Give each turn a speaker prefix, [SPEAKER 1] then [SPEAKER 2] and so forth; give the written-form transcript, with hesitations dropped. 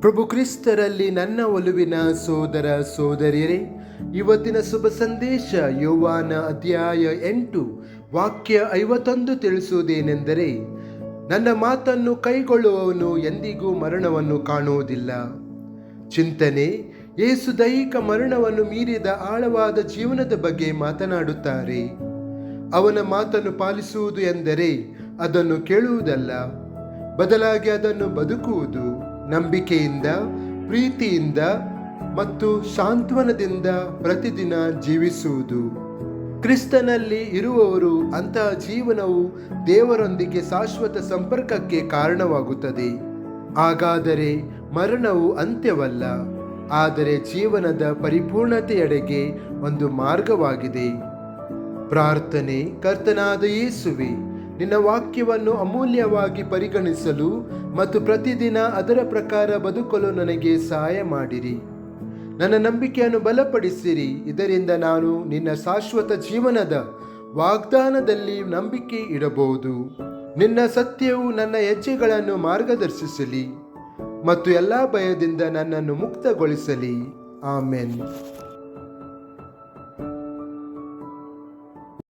[SPEAKER 1] ಪ್ರಭು ಕ್ರಿಸ್ತರಲ್ಲಿ ನನ್ನ ಒಲುವಿನ ಸೋದರ ಸೋದರಿಯರೇ, ಇವತ್ತಿನ ಶುಭ ಸಂದೇಶ ಯೋವಾನ ಅಧ್ಯಾಯ 8 ವಾಕ್ಯ 51 ತಿಳಿಸುವುದೇನೆಂದರೆ, ನನ್ನ ಮಾತನ್ನು ಕೈಗೊಳ್ಳುವವನು ಎಂದಿಗೂ ಮರಣವನ್ನು ಕಾಣುವುದಿಲ್ಲ. ಚಿಂತನೆ: ಯೇಸು ದೈಹಿಕ ಮರಣವನ್ನು ಮೀರಿದ ಆಳವಾದ ಜೀವನದ ಬಗ್ಗೆ ಮಾತನಾಡುತ್ತಾರೆ. ಅವನ ಮಾತನ್ನು ಪಾಲಿಸುವುದು ಎಂದರೆ ಅದನ್ನು ಕೇಳುವುದಲ್ಲ, ಬದಲಾಗಿ ಅದನ್ನು ಬದುಕುವುದು. ನಂಬಿಕೆಯಿಂದ, ಪ್ರೀತಿಯಿಂದ ಮತ್ತು ಸಾಂತ್ವನದಿಂದ ಪ್ರತಿದಿನ ಜೀವಿಸುವುದು. ಕ್ರಿಸ್ತನಲ್ಲಿ ಇರುವವರು ಅಂತಹ ಜೀವನವು ದೇವರೊಂದಿಗೆ ಶಾಶ್ವತ ಸಂಪರ್ಕಕ್ಕೆ ಕಾರಣವಾಗುತ್ತದೆ. ಹಾಗಾದರೆ ಮರಣವು ಅಂತ್ಯವಲ್ಲ, ಆದರೆ ಜೀವನದ ಪರಿಪೂರ್ಣತೆಯೆಡೆಗೆ ಒಂದು ಮಾರ್ಗವಾಗಿದೆ. ಪ್ರಾರ್ಥನೆ: ಕರ್ತನಾದ ಯೇಸುವೆ, ನಿನ್ನ ವಾಕ್ಯವನ್ನು ಅಮೂಲ್ಯವಾಗಿ ಪರಿಗಣಿಸಲು ಮತ್ತು ಪ್ರತಿದಿನ ಅದರ ಪ್ರಕಾರ ಬದುಕಲು ನನಗೆ ಸಹಾಯ ಮಾಡಿರಿ. ನನ್ನ ನಂಬಿಕೆಯನ್ನು ಬಲಪಡಿಸಿರಿ. ಇದರಿಂದ ನಾನು ನಿನ್ನ ಶಾಶ್ವತ ಜೀವನದ ವಾಗ್ದಾನದಲ್ಲಿ ನಂಬಿಕೆ ಇಡಬಹುದು. ನಿನ್ನ ಸತ್ಯವು ನನ್ನ ಹೆಜ್ಜೆಗಳನ್ನು ಮಾರ್ಗದರ್ಶಿಸಲಿ ಮತ್ತು ಎಲ್ಲ ಭಯದಿಂದ ನನ್ನನ್ನು ಮುಕ್ತಗೊಳಿಸಲಿ. ಆಮೆನ್.